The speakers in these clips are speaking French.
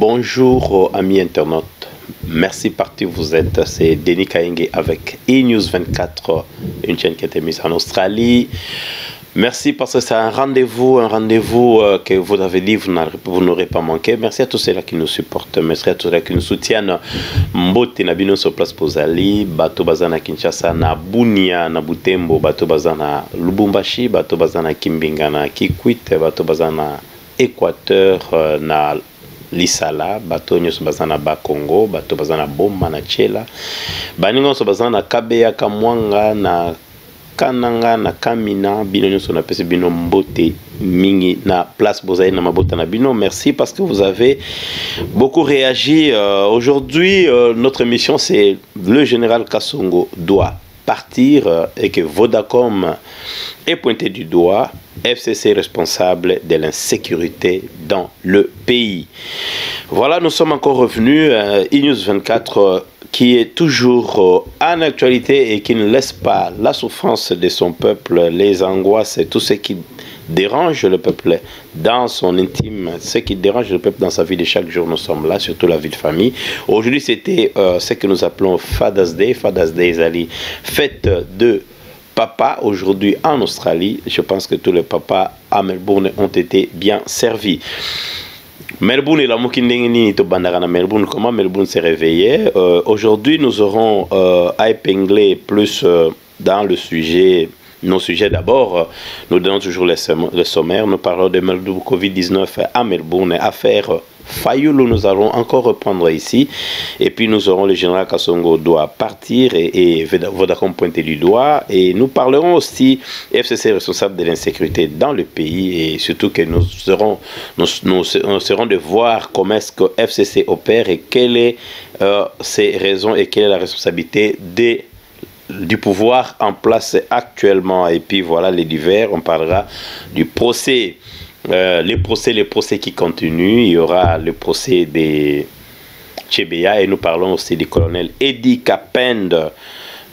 Bonjour amis internautes, merci parti vous êtes, c'est Denis Kaenge avec eNews 24, une chaîne qui a été mise en Australie. Merci parce que c'est un rendez-vous que vous avez dit, vous n'aurez pas manqué. Merci à tous ceux-là qui nous supportent, merci à tous ceux-là qui nous soutiennent. Mbote na bino sur place Pozali, bato bazana Kinshasa, na Bunia, na Butembo, bato bazana Lubumbashi, bato bazana Kimbinga, na Kikwit, bato bazana Équateur, na Lisala, bato nyonso bazana ba Congo, bato bazana Boma na Tchela, baningo so bazana Kabeya, Kamwanga, na Kananga, na Kamina, bino nyonso na pesi bino mbote mingi na place Bozaï na mabota na bino. Merci parce que vous avez beaucoup réagi. Aujourd'hui, notre mission c'est le général Kasongo doit partir et que Vodacom est pointé du doigt. FCC responsable de l'insécurité dans le pays. Voilà, nous sommes encore revenus. eNews 24 qui est toujours en actualité et qui ne laisse pas la souffrance de son peuple, les angoisses et tout ce qui dérange le peuple dans son intime, ce qui dérange le peuple dans sa vie de chaque jour. Nous sommes là, surtout la vie de famille. Aujourd'hui, c'était ce que nous appelons Father's Day. Father's Day, Zali, fête de papa aujourd'hui en Australie. Je pense que tous les papas à Melbourne ont été bien servis. Melbourne et la Mokindengeni to Bandarana Melbourne, comment Melbourne s'est réveillé. Aujourd'hui, nous aurons à épingler plus dans le sujet. Nos sujets d'abord, nous donnons toujours le sommaire. Nous parlons de Covid-19 à Melbourne, affaire Fayoulou, nous allons encore reprendre ici. Et puis nous aurons le général Kasongo doit partir et Vodacom pointer du doigt. Et nous parlerons aussi FCC responsable de l'insécurité dans le pays. Et surtout que nous serons de voir comment est-ce que FCC opère et quelles sont ses raisons et quelle est la responsabilité du pouvoir en place actuellement. Et puis voilà les divers, on parlera du procès. Les procès qui continuent. Il y aura le procès de Tchebeya et nous parlons aussi du colonel Eddie Kapend.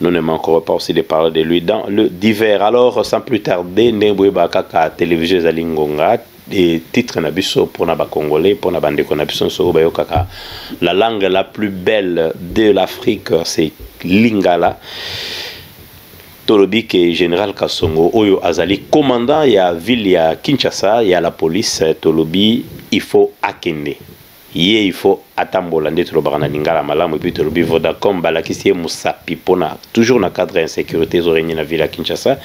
Nous ne manquerons pas aussi de parler de lui dans le divers. Alors sans plus tarder, Ndembwe Bakaka télévision Zalingonga et titre nabiso pour naba congolais pour naba ndeko nabiso so bayokaka la langue la plus belle de l'Afrique c'est Lingala. Tolobi que général Kasongo Oyo Azali commandant il y a ville il y a Kinshasa il y a la police Tolobi il faut akende il faut atambola nde tolobana lingala malamu et puis Tolobi Vodacom balakisi musapi pona toujours na cadre insécurité zoreni na ville à Kinshasa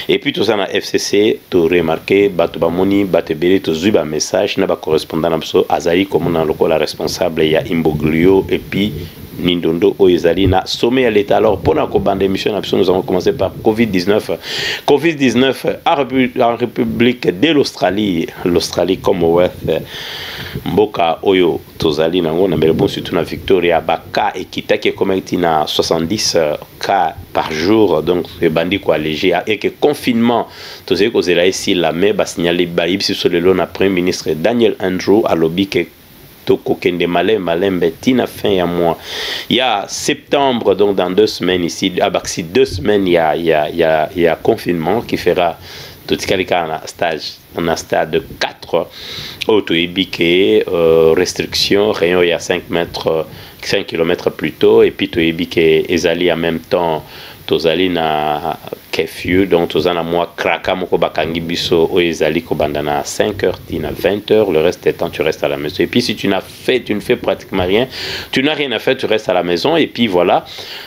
et puis tout ça na FCC to remarquer bato bamoni batebele to zuba message na ba correspondant na biso Azali comme na lokola responsable il y a Imboglio et puis Nindondo Oyezali na sommet à l'état. Alors pour la bande d'émission, nous avons commencé par Covid-19. Covid-19 en République de l'Australie, l'Australie Commonwealth, Mboka Oyo Tozali nango na Melbourne surtout na Victoria Baka et Kita qui est comme na 70 cas par jour donc le bandit quoi léger et que confinement tozali kozela ici la mais ba signaler ba ibsi sur le long après ministre Daniel Andrew a lobby que Tokokende Malembe tina fin ya mois. Il y a septembre donc dans 2 semaines ici à Baxi 2 semaines il y a confinement qui fera tout ce qu'il y a en stade 4 auto-ébiqué restriction rayon il y a 5 km plus tôt et puis auto-ébiqué ezali en même temps tozali na curfew donc tozana moi kraka moko bakangi biso oyezali ko bandana 5h tina 20h le reste du temps tu restes à la maison et puis si tu ne fais pratiquement rien, tu n'as rien à faire, tu restes à la maison et puis voilà,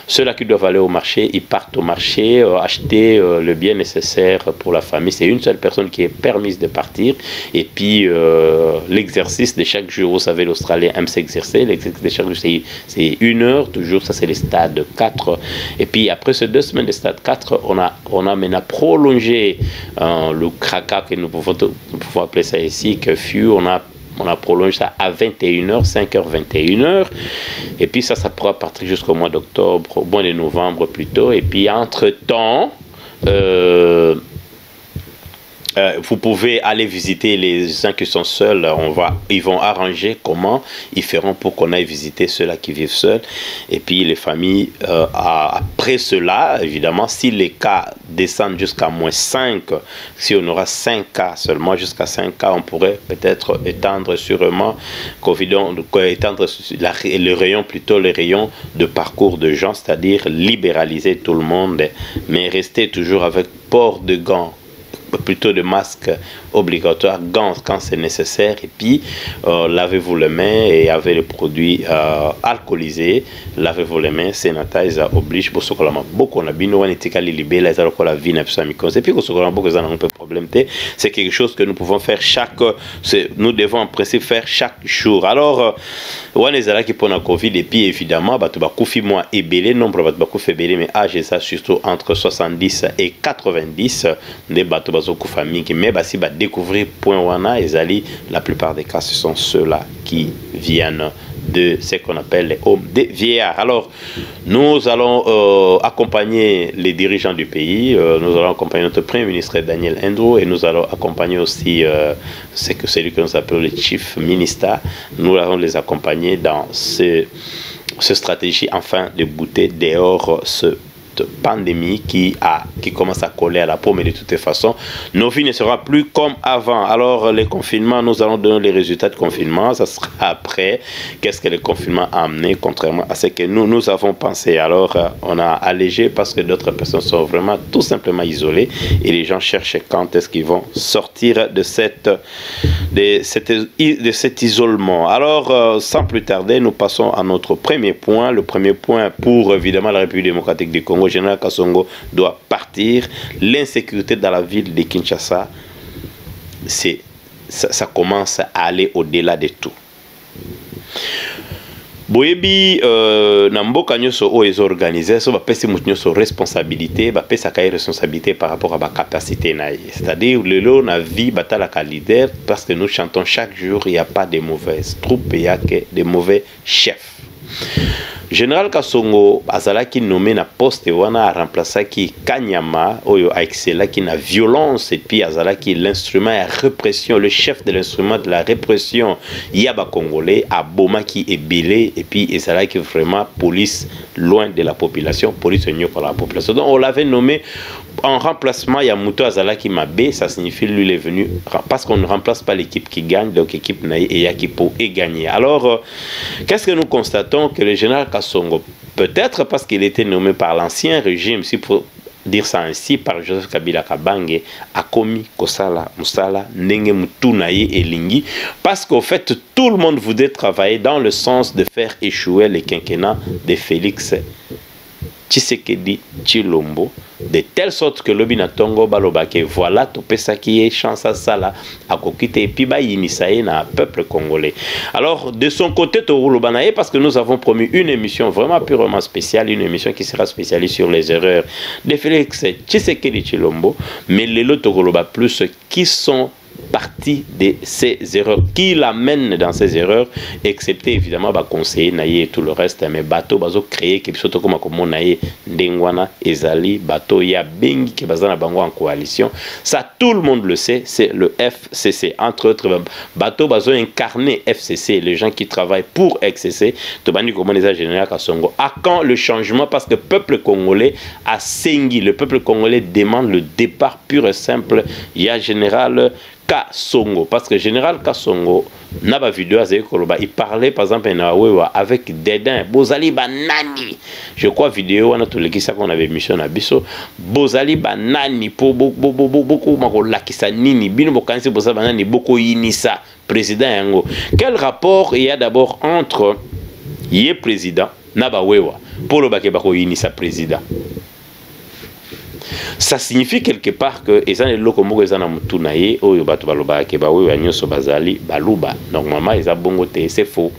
ceux-là qui doivent aller au marché, ils partent au marché acheter le bien nécessaire pour la famille. C'est une seule personne qui est permise de partir et puis l'exercice de chaque jour, vous savez l'Australien aime s'exercer, l'exercice de chaque jour c'est 1 heure toujours, ça c'est le stade 4 et puis après ces 2 semaines de stade 4 on a maintenant prolongé le kraka que nous pouvons appeler ça ici, que fut on a prolongé ça à 21h, 5h, 21h. Et puis ça pourra partir jusqu'au mois d'octobre, au mois de novembre plutôt. Et puis entre-temps, vous pouvez aller visiter les gens qui sont seuls. Ils vont arranger comment ils feront pour qu'on aille visiter ceux-là qui vivent seuls. Et puis les familles, après cela, évidemment, si les cas descendent jusqu'à -5, si on aura 5 cas seulement, jusqu'à 5 cas, on pourrait peut-être étendre sûrement, étendre le rayon, plutôt les rayons de parcours de gens, c'est-à-dire libéraliser tout le monde, mais rester toujours avec port de gants, plutôt de masques obligatoires, gants quand c'est nécessaire, et puis lavez-vous les mains et avec les produits alcoolisés, lavez-vous les mains, sanitize oblige pour ce que beaucoup on a bien on était calé libéré les alors la vie n'a pas mis et puis ce que beaucoup un peu problème c'est quelque chose que nous pouvons faire nous devons en principe faire chaque jour. Alors on est là qui pour la Covid et puis évidemment bah tu vas couper moins et belé nombre va couper belé mais âge ça surtout entre 70 et 90 des bateaux bazoku famille qui mais bah si bah découvrir point wana et ali la plupart des cas ce sont ceux-là qui viennent de ce qu'on appelle les hommes des vieillards. Alors nous allons accompagner les dirigeants du pays, nous allons accompagner notre premier ministre Daniel Endro et nous allons accompagner aussi celui que nous appelons le chief minister. Nous allons les accompagner dans ce stratégie afin de bouter dehors ce pandémie qui commence à coller à la peau, mais de toute façon nos vies ne seront plus comme avant. Alors les confinements, nous allons donner les résultats de confinement, ça sera après qu'est-ce que le confinement a amené contrairement à ce que nous avons pensé. Alors on a allégé parce que d'autres personnes sont vraiment tout simplement isolées et les gens cherchent quand est-ce qu'ils vont sortir de cet isolement. Alors sans plus tarder, nous passons à notre premier point. Le premier point pour évidemment la République démocratique du Congo, Général Kassongo doit partir. L'insécurité dans la ville de Kinshasa, ça commence à aller au-delà de tout. Boyebi namboka nyoso o les organiser so ba pesi mutu nyoso responsabilité ba pesa ka responsabilité par rapport à ba capacité na, c'est-à-dire le lot na vie batala ka leader parce que nous chantons chaque jour il y a pas de mauvaises troupes, il y a que de mauvais chefs. Général Kassongo azalaki nommé na poste wana a remplacé qui Kanyama oyo a excellé qui na violence et puis azalaki l'instrument à répression, le chef de l'instrument de la répression yaba congolais a boma qui est belé et puis ezalaki vraiment police loin de la population, police union pour la population. Donc on l'avait nommé en remplacement Yamuto Azalaki Mabe, ça signifie lui il est venu parce qu'on ne remplace pas l'équipe qui gagne, donc l'équipe Naï et Yakipo est gagnée. Alors qu'est-ce que nous constatons? Que le général Kassongo, peut-être parce qu'il était nommé par l'ancien régime, si pour dire ça ainsi, par Joseph Kabila Kabange, a commis Kosala, Moussala, Nenge Moutunaye et Lingi, parce qu'au fait, tout le monde voulait travailler dans le sens de faire échouer le quinquennat de Félix Tshisekedi Tshilombo, de telle sorte que Lobina Tongo Balobake, voilà, Topesa qui est chance à ça là, à Kokite, et puis Inisaye na peuple congolais. Alors, de son côté, Torulobanaye, parce que nous avons promis une émission vraiment purement spéciale, une émission qui sera spécialisée sur les erreurs de Félix Tshisekedi Tshilombo, mais les lots Toruluba plus qui sont partie de ces erreurs, qui l'amène dans ces erreurs, excepté évidemment bah, conseiller Naye et tout le reste, mais bateau bazo créé quelque chose comme Naye Ndengwana Ezali bateau ya bengi qui bazana bango en coalition, ça tout le monde le sait, c'est le FCC entre autres bateau bazo incarné FCC, les gens qui travaillent pour FCC, tobani comme les général Kassongo. À quand le changement? Parce que le peuple congolais a sengi, le peuple congolais demande le départ pur et simple. Il y a général Kassongo, parce que général Kassongo n'a pas vidéo il parlait par exemple avec dédain Bozali Banani, je crois vidéo on a tous les qui ça qu'on avait mission à Bisso Bozali Banani pour beaucoup makolakisa nini bino bokanisi Bozali Banani beaucoup inisa président yango. Quel rapport il y a d'abord entre yé président naba wewa pour le bake bako inisa président? Ça signifie quelque part que ezana loko moko ezana mutunaye oyo bato baloba ke ba oyo nyoso bazali baluba, normalement eza bongo te, c'est faux.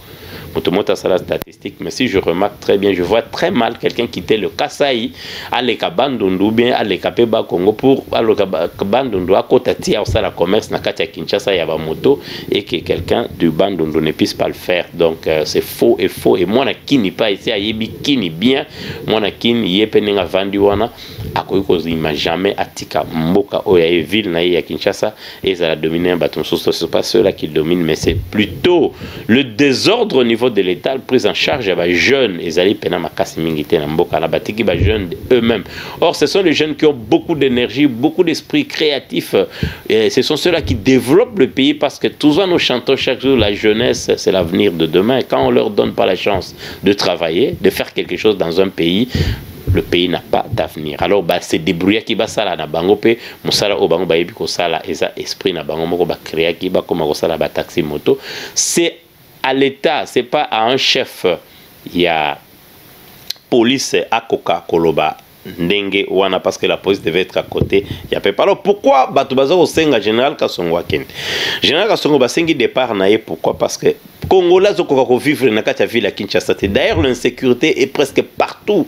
Motomoto ça la statistique, mais si je remarque très bien, je vois très mal quelqu'un quitter le Kasaï, aller à Bandundu, bien aller à Peba Congo pour aller à Bandundu à côté de ça la commerce na Katia Kinshasa y a moto et que quelqu'un du Bandundu ne puisse pas le faire. Donc c'est faux et faux. Et moi na kini pas ici à yebi kini bien, moi na kini yepenenga vandiwana à cause il m'a jamais atika mboka oya ville na ya Kinshasa et ça a dominé un bâton. C'est pas ceux-là qui dominent, mais c'est plutôt le désordre au niveau de l'État, prise en charge des jeunes. Ils allaient peiner ma casse mingité na mboka na batiki ba jeunes eux-mêmes. Or ce sont les jeunes qui ont beaucoup d'énergie, beaucoup d'esprit créatif. Et ce sont ceux-là qui développent le pays parce que toujours nous chantons chaque jour la jeunesse, c'est l'avenir de demain. Et quand on leur donne pas la chance de travailler, de faire quelque chose dans un pays, le pays n'a pas d'avenir. Alors bah c'est débrouiller qui va ça là na bango pe musala o bango ba yebi ko sala eza esprit na bango moko ba créer qui ba comme ko sala ba taxi moto. C'est à l'État, c'est pas à un chef. Il y a police à Coca Koloba ndenge wana parce que la police devait être à côté. Il y a pas. Alors pourquoi batubaza au senga général Kasongo akende. Général Kasongo ba sengi départ naé pourquoi parce que Congolais zokoka ko vivre na kati ya ville à Kinshasa. D'ailleurs l'insécurité est presque partout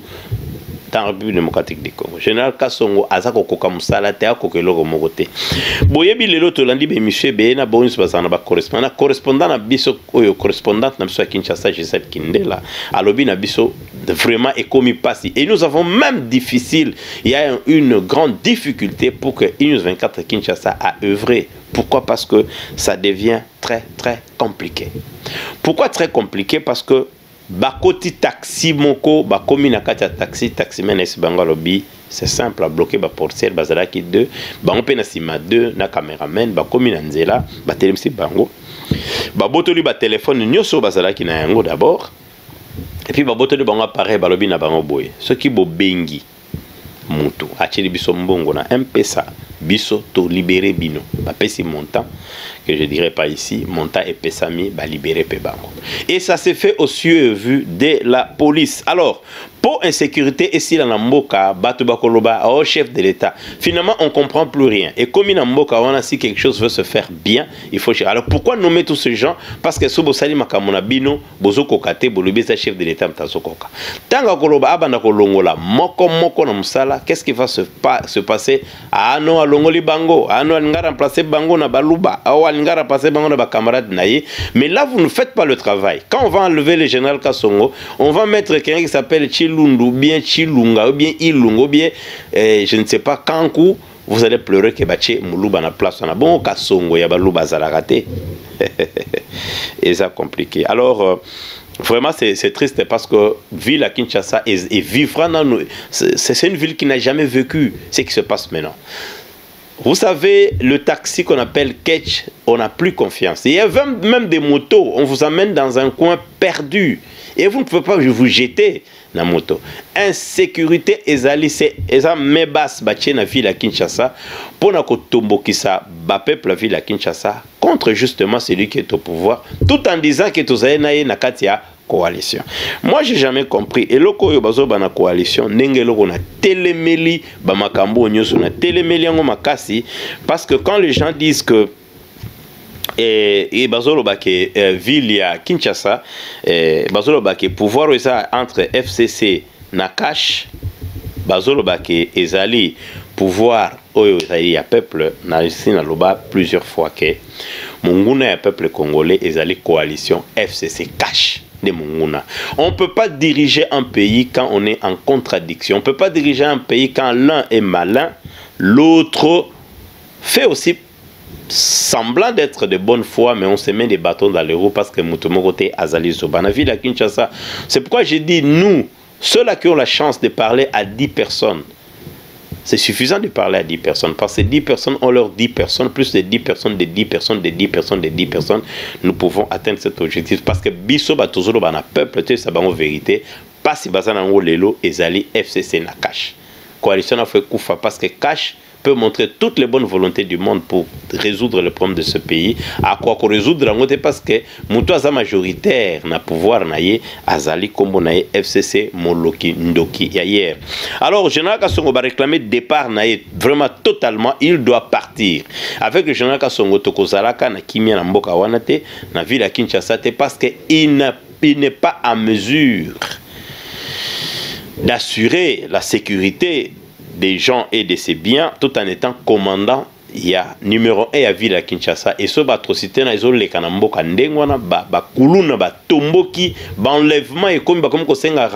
dans la République démocratique du Congo. Général Kasongo azako koka musala te akokeloko mokote. Boyebi lelo to landi be monsieur be na bonus bazana ba correspondant na biso oyo correspondante na biso à Kinshasa Gisette Kindela alobi na biso vraiment ekomi passi et nous avons même difficile, il y a une grande difficulté pour que News 24 Kinshasa a œuvré. Pourquoi? Parce que ça devient très compliqué. Pourquoi très compliqué? Parce que bakoti taxi moko bakomi na kati ya taxi menes bangalobi c'est simple à bloquer ba portière bazala ki 2 bango pe na sima 2 na cameraman bakomi na nzela ba telemsi bango ba botoli ba téléphone nyoso bazala ki na yango d'abord et puis ba botoli bango appareil balobi na bango boye ce qui bo bengi mutu acheli biso mbongo na M-Pesa biso to libérer bino ba pesi montant que je dirais pas ici, monta et pesami, bah libéré Pebango. Et ça s'est fait au cieux vu de la police. Alors, pour insécurité, ici, dans Mboka, Batubakoloba, au chef de l'État, finalement, on ne comprend plus rien. Et comme in Mboka, on a si quelque chose veut se faire bien, il faut chercher. Alors, pourquoi nommer tous ces gens? Parce que Sobo Sali Makamona Bino, Bozo Kokate, Bolubé, chef de l'État, Mtazokoka. Tanga Koloba, Abana Kolongola, Moko na Musala, qu'est-ce qui va se passer? Ah non, à Longoli Bango, ah non, on va remplacer Bango na Baluba, mais là vous ne faites pas le travail. Quand on va enlever le général Kasongo, on va mettre quelqu'un qui s'appelle Chilundu, ou bien Chilunga, ou bien Ilunga, ou bien je ne sais pas Kankou. Vous allez pleurer que Baché Moulouba na place. On a bon Kasongo, Yabalouba Zalagate. Et ça compliqué. Alors vraiment c'est triste parce que ville à Kinshasa et vivre dans nous, c'est une ville qui n'a jamais vécu ce qui se passe maintenant. Vous savez, le taxi qu'on appelle Ketch, on n'a plus confiance. Il y a même des motos, on vous amène dans un coin perdu. Et vous ne pouvez pas vous jeter dans la moto. Insécurité, ezali, c'est mebas batché na ville à Kinshasa. Pour na kotombo qui ça, peuple la ville à Kinshasa, contre justement celui qui est au pouvoir, tout en disant que tout ça na katia coalition. Moi, j'ai jamais compris. Et loko yo bazo bana coalition, nenge loko na telemeli ba makambo nyoso na telemeli ngo makasi parce que quand les gens disent que et bazolo ba ke ville ya Kinshasa bazolo ba ke pouvoir ça entre FCC na cash bazolo ba ke ezali pouvoir oyo ezali ya peuple na ici na loba plusieurs fois que munguna ya peuple congolais ezali coalition FCC cash. On ne peut pas diriger un pays quand on est en contradiction. On ne peut pas diriger un pays quand l'un est malin, l'autre fait aussi semblant d'être de bonne foi, mais on se met des bâtons dans les roues parce que Moutomokote Azali Zobanavi la Kinshasa. C'est pourquoi j'ai dit nous, ceux-là qui ont la chance de parler à 10 personnes, c'est suffisant de parler à 10 personnes. Parce que 10 personnes ont leurs 10 personnes, plus de 10 personnes, de 10 personnes, de 10 personnes, de 10 personnes. Nous pouvons atteindre cet objectif. Parce que Bisso Batozolo Bana peuple, c'est ça en vérité. Pas si Bazanango Lelo et Zali FCC na cash. Coalition a fait Koufa parce que cash peut montrer toutes les bonnes volontés du monde pour résoudre le problème de ce pays. À quoi qu'on résoudre en côté parce que Moutouaza majoritaire n'a pouvoir naïe Azali Kombo naïe FCC Moloki Ndoki hier. Alors Général Kasongo va réclamer départ naïe vraiment totalement, il doit partir. Avec le Général Kasongo Tokozalaka na Kimia na Mboka Wanate na ville à Kinshasa parce que il ne il n'est pas en mesure d'assurer la sécurité des gens et de ses biens tout en étant commandant, il y a numéro 1 à ville à Kinshasa et ce atrocité na izo le kanamboka ndengwana ba kuluna ba tomboki ba enlèvement et comme ko senga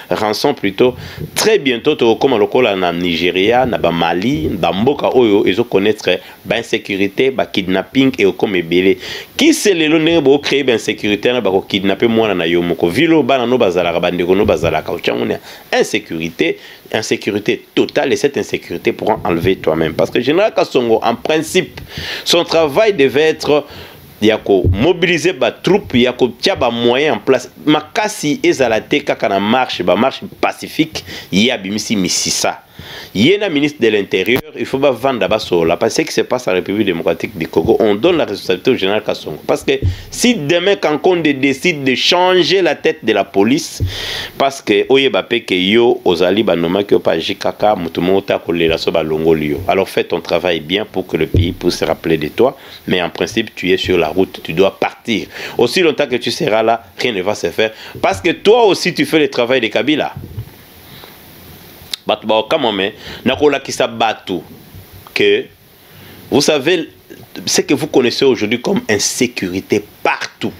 rançon plutôt très bientôt to comme lokola na Nigeria na ba Mali ba mboka oyo ezo connaître ba insécurité ba kidnapping et comme ebele qui c'est le lone bo créer ba insécurité na ba ko kidnapper mwana na yo moko vilo bana no bazalaka bandeko no bazalaka uchanguna insécurité totale et cette insécurité pourra enlever toi-même parce que Général Kassongo en principe son travail devait être yako mobiliser ba troupe yako tia ba moyen en place makasi ezalate kaka na marche pacifique ya bimisi misisa yena ministre de l'Intérieur il faut pas vendre ba sola parce que ce qui se passe en République démocratique du Congo on donne la responsabilité au général Kassongo parce que si demain quand on décide de changer la tête de la police parce que oyeba pe ke yo ozali banoma ke pa jikaka mutumota kolela so ba longolio alors fais ton travail bien pour que le pays puisse se rappeler de toi mais en principe tu es sur la route tu dois partir aussi longtemps que tu seras là rien ne va se faire parce que toi aussi tu fais le travail de Kabila. Que vous savez ce que vous connaissez aujourd'hui comme insécurité partout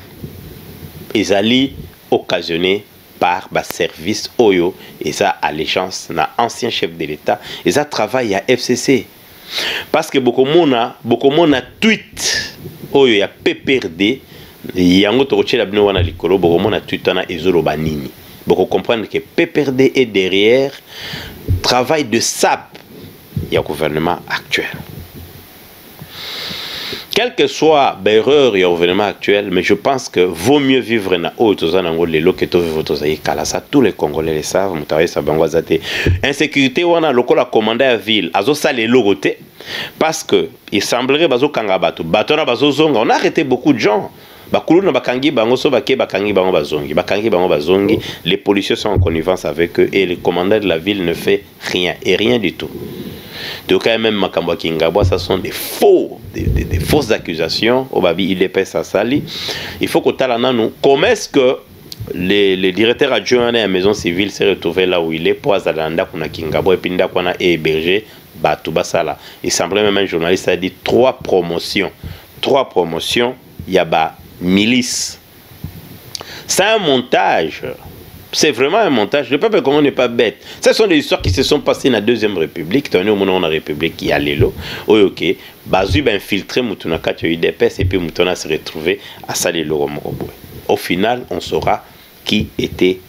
ezali occasionné par ba service oyo et ça allégeance na ancien chef de l'État et ça travaille à FCC parce que beaucoup mona tweet oyo ya PPRD yango to chela bino wana likolo beaucoup mona tweet na ezolo banini beaucoup comprendre que PPRD est derrière travail de SAP il y a gouvernement actuel. Quelle que soit l'erreur il y a gouvernement actuel, mais je pense que vaut mieux vivre na tous les Congolais le savent, insécurité wana lokola commandant à ville, azo sale logoté parce que il semblerait bazo kanga bato, bato na bazo zonga, on a arrêté beaucoup de gens. Les policiers sont en connivence avec eux et le commandant de la ville ne fait rien et rien du tout. Donc quand même Makamba Kingabwa, ça sont des fausses accusations au babi il est ça sali. Il faut que talana nous comment est-ce que le directeur adjoint de la maison civile s'est retrouvé là où il est pour Azalanda kuna Kingabwa et pinda kuna hébergé Batouba Sala. Il semblait même un journaliste a dit 3 promotions, il y a ba milice. C'est un montage. C'est vraiment un montage. Le peuple comment n'est pas bête. Ce sont des histoires qui se sont passées dans la Deuxième République. Au moment où la République qui allait là. Ok. Bazu ben infiltré Moutouna Katio UDPS et puis Moutouna s'est retrouvé à Salelo Moroboy. Au final, on saura qui était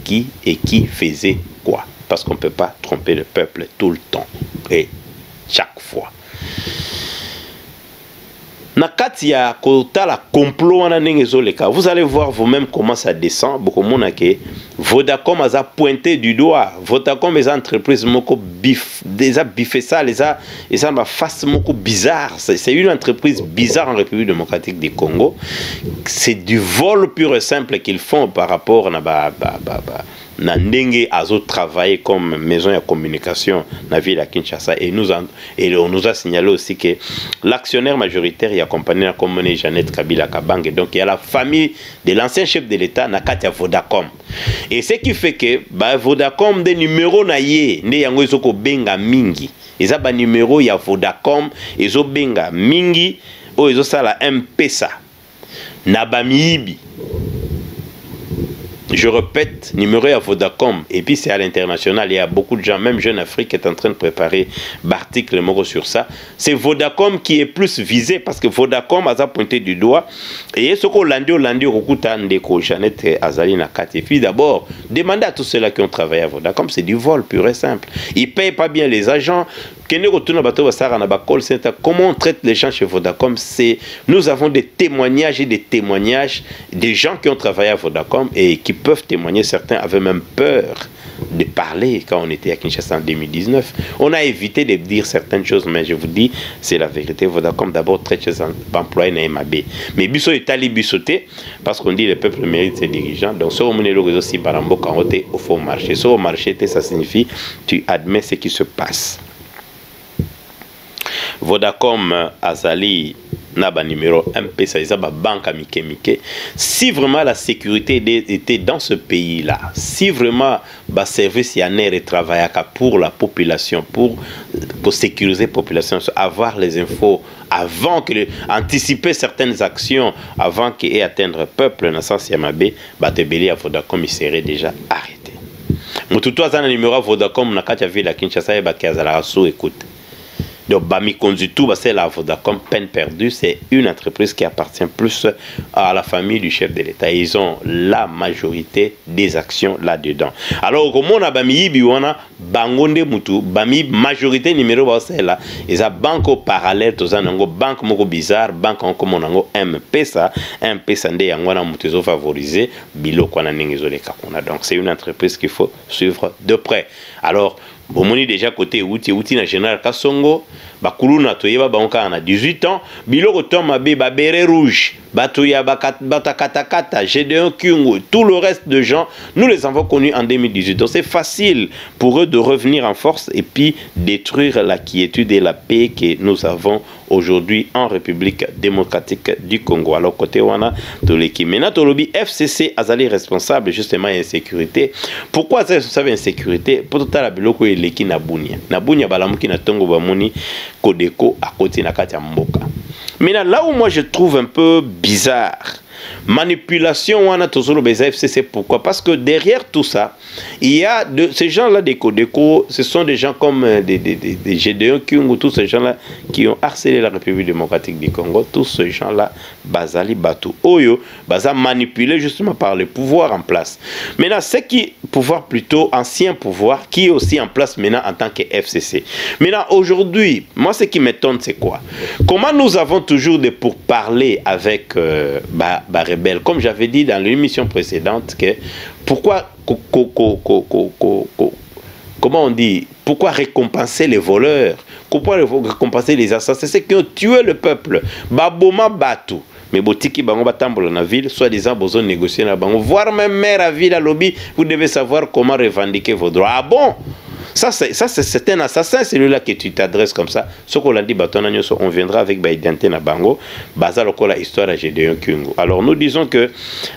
qui et qui faisait quoi. Parce qu'on ne peut pas tromper le peuple tout le temps. Et chaque fois. Nakatia kota la complot wana nengezoleka. Vous allez voir vous-même comment ça descend. Beaucoup de monde que Vodacom a pointé du doigt. Vodacom les entreprises moko déjà biffé ça, les a ma face moko bizarre. C'est une entreprise bizarre en République démocratique du Congo. C'est du vol pur et simple qu'ils font par rapport à Nandenge Azo travaille comme maison de communication dans la ville à Kinshasa et on nous a signalé aussi que l'actionnaire majoritaire est accompagné comme Jeannette Kabila Kabange, donc il y a la famille de l'ancien chef de l'État Nakatia Vodacom et ce qui fait que Vodacom des numéros naie ne yango ezoko benga mingi eza ba numéro ya Vodacom ezo benga mingi o ezo sala M-Pesa na ba miyibi. Je répète, numéro à Vodacom, et puis c'est à l'international, il y a beaucoup de gens, même Jeune Afrique est en train de préparer l'article sur ça. C'est Vodacom qui est plus visé, parce que Vodacom a pointé du doigt, et ce qu'on l'a dit, Rokuta Ndeko, Jeannette Azali Nakati. Et puis d'abord, demandez à tous ceux-là qui ont travaillé à Vodacom, c'est du vol pur et simple. Ils ne payent pas bien les agents. Comment on traite les gens chez Vodacom? Nous avons des témoignages et des témoignages des gens qui ont travaillé à Vodacom et qui peuvent témoigner. Certains avaient même peur de parler quand on était à Kinshasa en 2019. On a évité de dire certaines choses, mais je vous dis, c'est la vérité. Vodacom d'abord traite ses employés dans MAB. Mais Bisso est allé bissoter parce qu'on dit le peuple mérite ses dirigeants. Donc, ce qu'on est aussi barambo quand on est au faux marché. Ce au marché, ça signifie tu admets ce qui se passe. Vodacom Azali n'a pas numéro M-Pesa, ils ont ba banque mike. Si vraiment la sécurité était dans ce pays-là, si vraiment ba service yaner et travailler pour la population, pour sécuriser la population, avoir les infos avant que anticiper certaines actions avant qu'ait atteindre le peuple, dans le sens Yamabé, Batebeli à Vodacom, il serait déjà arrêté. Mututu azana numéro Vodacom na kati ya ville ya Kinshasa et Bakiazala sous écoute. Donc Bami Konzitu, c'est la Vodacom, peine perdue, c'est une entreprise qui appartient plus à la famille du chef de l'État. Ils ont la majorité des actions là-dedans. Alors, comme on a Bami Yibiwana, Bangonde Mutu, Bami majorité numéro c'est là, ils ont banque parallèle, tous en banque moko bizarre, banque en comme on a M-Pesa, M-Pesa ndé yangwana mutezo favorisé, bilo kwa na nengezole kakuna. Donc c'est une entreprise qu'il faut suivre de près. Alors, bomoni déjà côté outil na général Kasongo bakuluna toyeba banka na 18 ans biloko toma be ba beret rouge batoya batakatakata Gédéon Kyungu, tout le reste de gens, nous les avons connus en 2018. Donc c'est facile pour eux de revenir en force et puis détruire la quiétude et la paix que nous avons aujourd'hui en République démocratique du Congo. Alors côté wana to l'équipe maintenant tolobi FCC azali responsable justement insécurité. Pourquoi ça responsable insécurité? Pour tout la biloko eleki na bunia balamuki na tongo bamoni Kodeko à côté na kati ya mboka. Maintenant, là où moi je trouve un peu bizarre, manipulation, on a toujours le FCC. Pourquoi? Parce que derrière tout ça, il y a ces gens-là des Codeco, ce sont des gens comme des Gédéon Kyungu, tous ces gens-là qui ont harcelé la République démocratique du Congo, tous ces gens-là, Bazali Batu Oyo, Baza manipulé justement par le pouvoir en place. Maintenant, c'est qui pouvoir plutôt ancien pouvoir qui est aussi en place maintenant en tant que FCC. Maintenant, aujourd'hui, moi ce qui m'étonne, c'est quoi? Comment nous avons toujours des pourparlers avec rebelles, comme j'avais dit dans l'émission précédente, que pourquoi comment on dit, pourquoi récompenser les voleurs, pourquoi récompenser les assassins, c'est qui ont tué le peuple, Baboma Batu. Mais botiki bango batambola na ville, soit disant besoin de négocier na bango, voire même maire à ville à lobby, vous devez savoir comment revendiquer vos droits. Ah bon? Ça, c'est un assassin, celui-là que tu t'adresses comme ça. Ce qu'on a dit, on viendra avec l'identité na bango, basal la histoire à Gédéon Kyungu. Alors nous disons que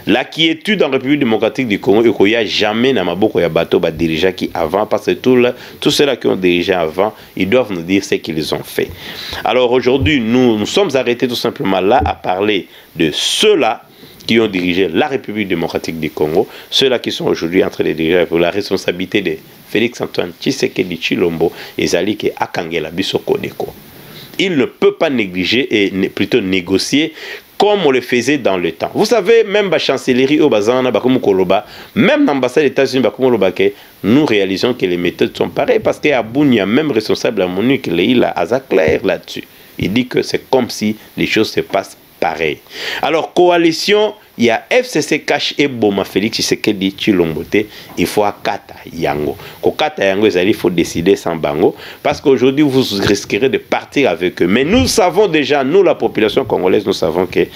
la quiétude en République démocratique du Congo, il n'y a jamais na maboko ya bateau dirigeants qui avant, parce que tous ceux-là qui ont dirigé avant, ils doivent nous dire ce qu'ils ont fait. Alors aujourd'hui, nous sommes arrêtés tout simplement là à parler de ceux-là qui ont dirigé la République démocratique du Congo, ceux-là qui sont aujourd'hui en train de diriger pour la responsabilité de Félix Antoine Tshisekedi Tshilombo et Zalike Akangela Biso Kodeko. Il ne peut pas négliger et plutôt négocier comme on le faisait dans le temps. Vous savez, même la chancellerie au Bazana, même l'ambassade des États-Unis, nous réalisons que les méthodes sont pareilles parce qu'il y a Bounia, même responsable à Monique, il a Aza clair là-dessus. Il dit que c'est comme si les choses se passent pareil. Alors, coalition, il y a FCC Cash et Boma Félix Tshisekedi Tshilombo, il faut akata yango. Kokata yango, il faut décider sans bango. Parce qu'aujourd'hui, vous risquerez de partir avec eux. Mais nous savons déjà, nous, la population congolaise, nous savons que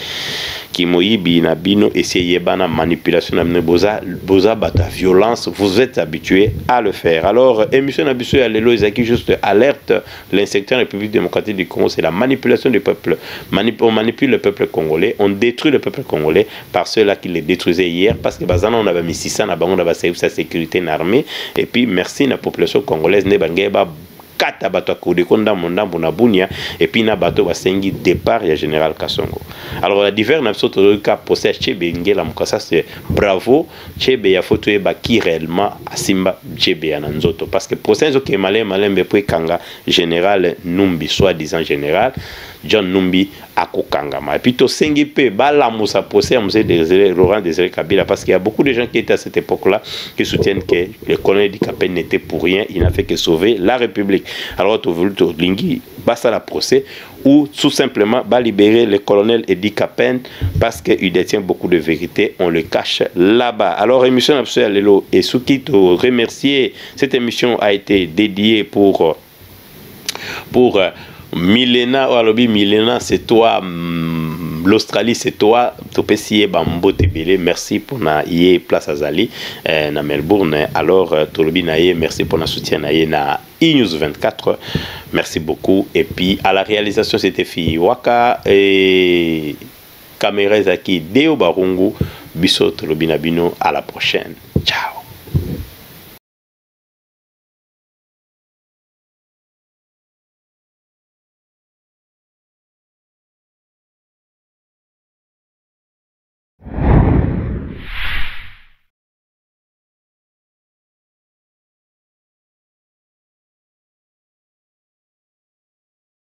Kimoyibi, Nabino, essayez bana manipulation, boza bata violence, vous êtes habitués à le faire. Alors, émission Nabissou et Alelo, ils juste alerte l'insecteur République démocratique du Congo, c'est la manipulation du peuple. On manipule le peuple congolais, on détruit le peuple congolais par ceux-là qui les détruisaient hier, parce que bazana on avait mis 600 na bango, on avait sa sécurité en armée, et puis merci la population congolaise, ne bangeba kata bato kodeko ndambo na bunia et puis na bato basengi départ ya général Kasongo. Alors la divers na biso to ka procès Tshebe ngela mukasa, c'est bravo Tshebe ya photo e ba qui réellement asimba Tshebe ya nzoto, parce que procès zo ke malembe po kanga général Numbi, soi-disant général John Numbi akokangama. Et puis to sengi pe bala musa procès M. Laurent Désiré Kabila, parce qu'il y a beaucoup de gens qui étaient à cette époque-là qui soutiennent que le colonel Dikapé n'était pour rien, il n'a fait que sauver la République. Alors tu voulu to lingi basta la procès ou tout simplement libérer le colonel Edi Kapen parce qu'il détient beaucoup de vérité, on le cache là-bas. Alors émission absolue Lelo et Souki te remercier. Cette émission a été dédiée pour Milena, Walobi Milena, c'est toi l'Australie c'est toi topesi bambo tebele merci pour na yé place azali na Melbourne alors tolobi na yé merci pour na soutien na yé na E-News 24 merci beaucoup et puis à la réalisation c'était Fi Waka et caméra zaki Deo Barungu biso tolobi na bino à la prochaine ciao.